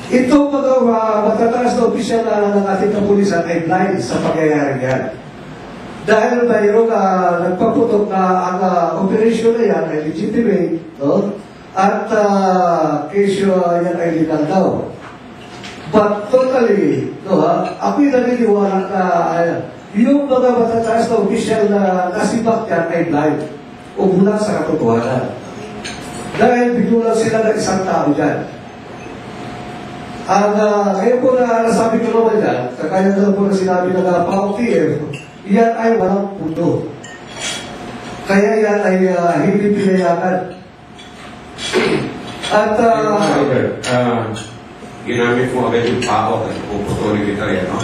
Ito mga matataas na opisyal ng ating kapulisan ay blind sa pangyayari yan. Dahil mayroong nagpaputok na ang operasyon na yan ay legitimate, no? At kesyo yan ay legal daw. But totally, no, ako'y naniniwala na yung mga matataas na opisyal na nasibak yan ay blind o mula sa katotohanan. Dahil binulang sila ng isang tao dyan. Ngayon po na nasabi ko naman yan, kaya na po na sinabi ng PAOK-TF, yan ay walang puto. Kaya yan ay hindi pinayakan. At ginamit mo agad yung PAOK at puputulin kita yan, no?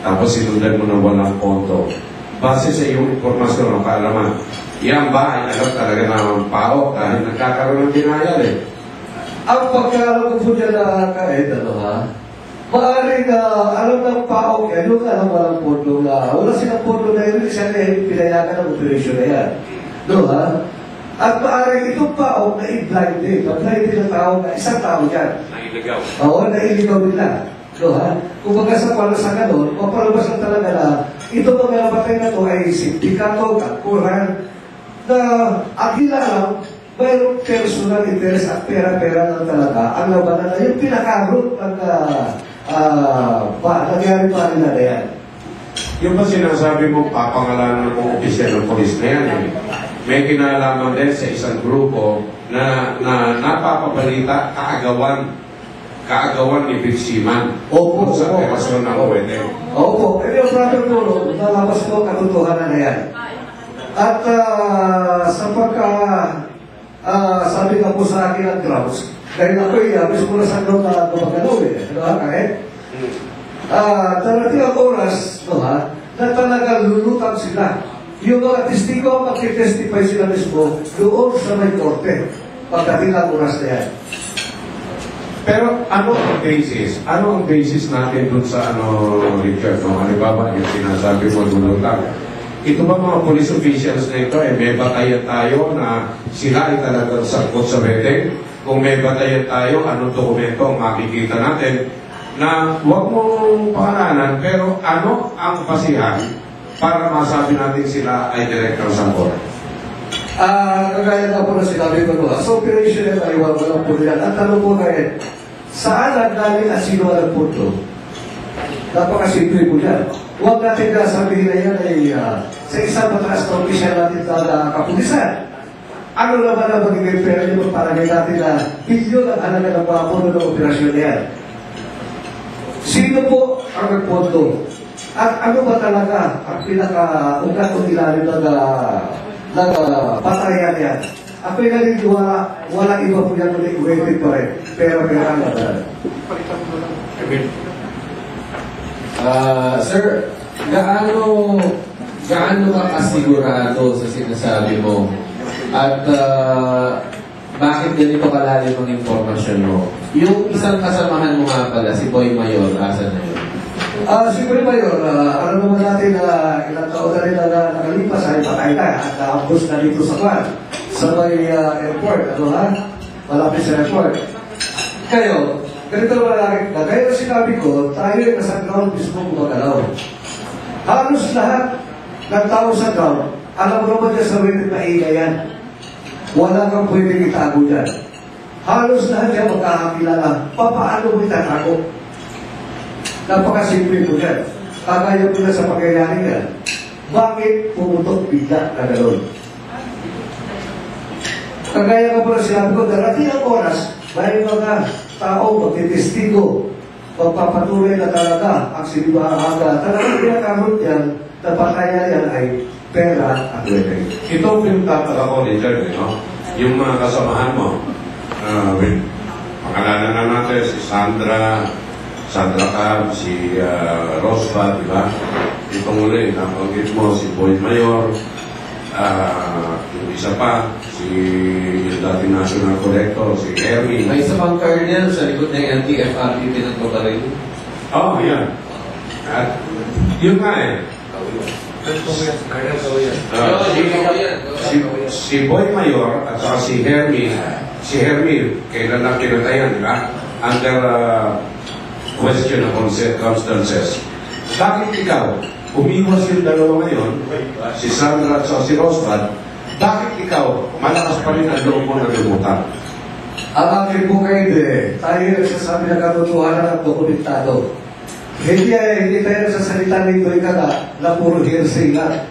Tapos sinundan mo na walang pondo. Base sa iyong informasyon o kaalaman, yan ba ay alam talaga ng PAOK dahil nagkakaroon ng denial eh? Ang pagkakaroon po dyan na kahit maaaring alam ng PAOK yan, yung alam walang pondo na wala silang pondo na yun, siya na pinayakan ng operasyon na yan. No, ha? At maaaring itong PAOK na i-blind din. Mag-blind din ang tao na isang tao dyan. Nailigaw. Oo, nailigaw nila. No, ha? Kung baga sa palasan ka doon, mapalabas lang talaga na itong mga napatay na to ay sindikato, kakuran, na akila lang, mayroong personal interest at pera-pera lang talaga ang labanan na yung pinaka-root ng nangyari pa nila na yan. Yung ba sinasabi mo, papangalanan ng opisyal ng polis na yan, eh? May kinalaman din sa isang grupo na napapabalita kaagawan ni Biximan. Opo, sa operasyon ng ONE. Opo, pero brother ko, nalabas ko katotohanan na yan. At sa sabi ka po sa akin ang grounds, dahil ako'y mismo na sa ground na gumagalaw eh. Ano ha, kahit? Darating ang oras, no ha, na talagang lulutang sila. Yung mga testigo, magkitestify sila mismo doon sa may korte. Pagdating ang oras na yan. Pero ano ang basis? Ano ang basis natin dun sa Richard? No? Halimbawa, yung sinasabi mo lulutang. Ito ba mga police officials na ito, may batayan tayo na sila ay talagang sangkot sa beteng? Kung may batayan tayo, anong dokumento ang makikita natin na huwag mong pangalanan, pero ano ang basihan para masabi natin sila ay direktang sangkot? Kagaya na po na sinabi ko sa operation na tayo, walang po yan. At tanong po kayo, saan nagdali at sino ang nagpunto? Napakasimple po yan. Huwag natin sabihin na yan ay sa isang mataas na opisyal natin na kapulisan. Ano naman ang magiging pera nyo para natin na bilyon ang halaga ng mga puno ng operasyon na yan? Sino po ang nagpunto? At ano ba talaga ang pinaka-ugat o ilalim ng patayan yan? Ako'y naniniwala, wala iba po yan ulit waiting pa rin. Pera-pera ang naman. Sir, gaano ka kasigurado sa sinasabi mo? At bakit ganito kalalim ang informasyon mo? Yung isang kasamahan mo nga pala, si Boy Mayor, asa na yun? Si Boy Mayor, alam naman natin na ilang taon na rin na nakalipas ay patay na at naambos na dito sa Kwan, sa may airport, malapit sa airport. Kayo, ganito naman natin, gaya na sinabi ko, tayo ay nasa ground mismo gumagalaw. Halos lahat ng tao sa ground, alam mo naman niya sa waiting na yan. Wala kang pwedeng itago dyan. Halos lahat yan magkakakilala. Paano mo itatago? Napakasimple po dyan. Kagaya po na sa pangyayari yan. Bakit pumutok bigla na gano'n? Kagaya ka po na sinabi ko, darating ang oras, may mga tao magtitestigo, magpapatuloy na talaga ang sinibahaga. Talagang pinakaroon yan, na patayan yan ay pera at wedding. Ito yung tataka ko, Richard, no? Yung mga kasamahan mo, pangalanan na natin si Sandra Carr, si Rosba, di ba? Itong uli, nabanggit mo si Boy Mayor, yung isa pa, si dating National Collector, si Kerry. May isa pang colonel sa likod ng NTFRB pinagpaparin. Oh, yan. At yun nga eh. Si Boy Mayor at saka si Hermie, kailan lang kinatayan, di ba? under questionable circumstances. Bakit ikaw, umiwas yung dalawa ngayon, si Sandra at si Rosbad, bakit ikaw, malakas pa rin ang loob mo na lumutang? Ang aking bukid tayo nagsasabi ng katotohanan at dokumentado. Hindi tayo nagsasalita nito na puro hearsay lang.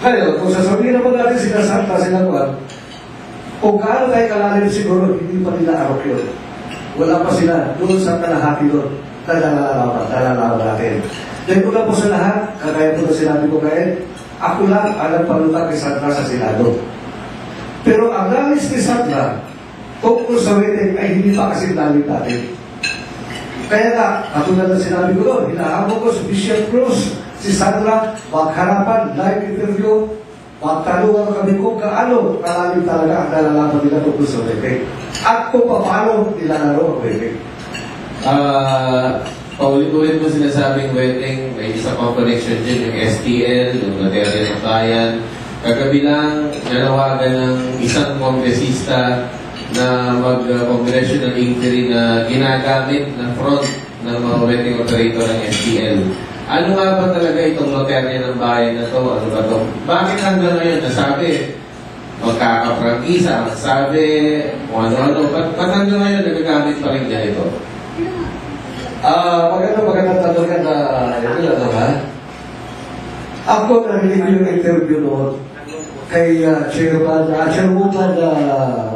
Kaya, kung sasabihin naman natin sinasanta sila Juan, kung gaano tayo kalalim siguro, hindi pa nila arok yun. Wala pa sila doon sa kalahati doon na nalalaman natin. Dahil una po sa lahat, kagaya po na sinabi ko kayo, ako lang ang nagpalutang kay Sandra sa Senado. Pero ang nalis ni Sandra, tungkol sa wedding ay hindi pa kasi nalit natin. Kaya nga, katulad na sinabi ko doon, hinahamon ko si Bishop Cruz, si Sandra, magharapan, live interview, magtanungan kami kung kaano kalalim talaga ang nalalaman nila tungkol sa wedding. At kung paano nilalaro ang wedding. Paulit-ulit mo sinasabing wedding, may isa pang connection dyan, yung STL, yung Duterte ng Bayan. Kagabi lang, nanawagan ng isang kongresista na mag-congressional inquiry na ginagamit na front ng mga wedding operator ng STL. Ano nga ba talaga itong Duterte ng Bayan na to? Ano ba to? Bakit hanggang ngayon nasabi, magkakaprangkisa, sabi, kung ano-ano, ba't hanggang ngayon nagagamit pa rin niya ito? Magandang tanong yan na ito ha? Ako narinig ko yung interview noon kay Chairwoman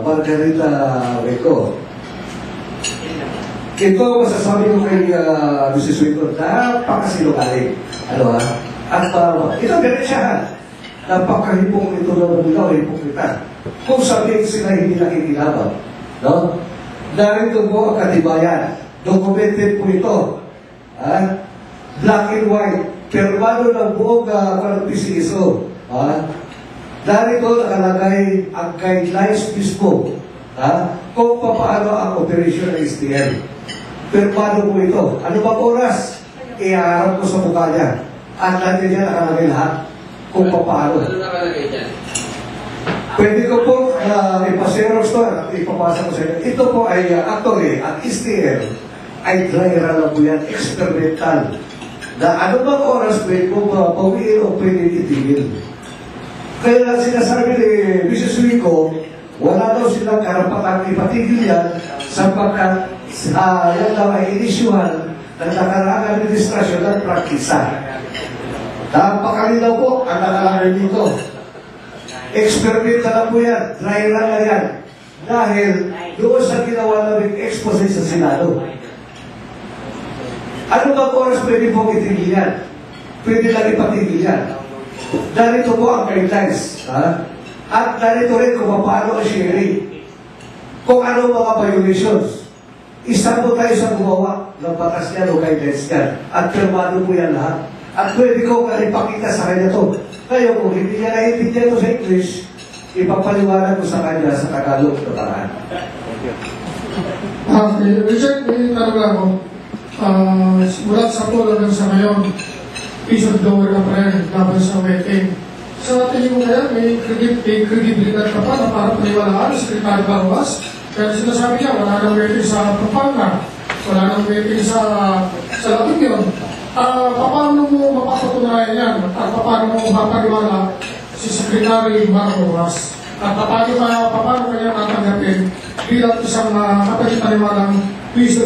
Margarita Rico. Ito masasabi ko kay Mrs. Rico, napakasinungaling. Ano ha? At ito ganit siya. Napakahipong ito na ikaw, hipong kita. Kung sabihin sila hindi nakikilabang. No? Narito po ang katibayan. Documented po ito. Black and white. Permado ng buong PCSO. Narito nakalagay ang guidelines mismo. Kung paano ang operation ng STL. Permado po ito. Ano bang oras? Iharap ko sa mukha niya. At natin niya nakalagay lahat. Kung paano. Ano nakalagay dyan? Pwede ko po ipaseros to at ipapasa ko sa inyo. Ito po ay actually, ang STL ay dry run lang po yan, experimental. Na ano bang oras pwede mo pawiin o pwede itigil. Kaya sinasabi ni Mrs. Rico, wala daw silang karapatang ipatigil yan sapagkat yan daw ay inisyuhan ng nakaraang administrasyon ng praktisa. Napakalinaw po ang nakalagay dito. Experimental na po yan, dry run na yan. Dahil doon sa ginawa namin expose sa Senado. Ano bang oras pwede pong itigil yan? Pwede lang ipatigil yan. Narito po ang guidelines. At narito rin kung paano ang sharing. Kung ano mga violations. Isa po tayo sa gumawa ng batas yan o guidelines yan. At firmado po yan lahat. At pwede ko ipakita sa kanya to. Kaya kung hindi niya naiintindihan ito sa English, ipapaliwanag ko sa kanya sa Tagalog na paraan. Richard, may tanong lang ako. Mula sa poll hanggang sa ngayon, piso dollar na prayer laban sa wedding. Sa tingin mo kaya, may credibility ka pa na para paniwalaan sa Secretary Baruas? Kaya sinasabi niya, wala nang wedding sa Pampanga, wala nang wedding sa La Union. Paano mo mapapatunayan yan? At paano mo mapapaniwala si Secretary Baruas? At paano kanya tatanggapin bilang isang kapatid-paniwalang piso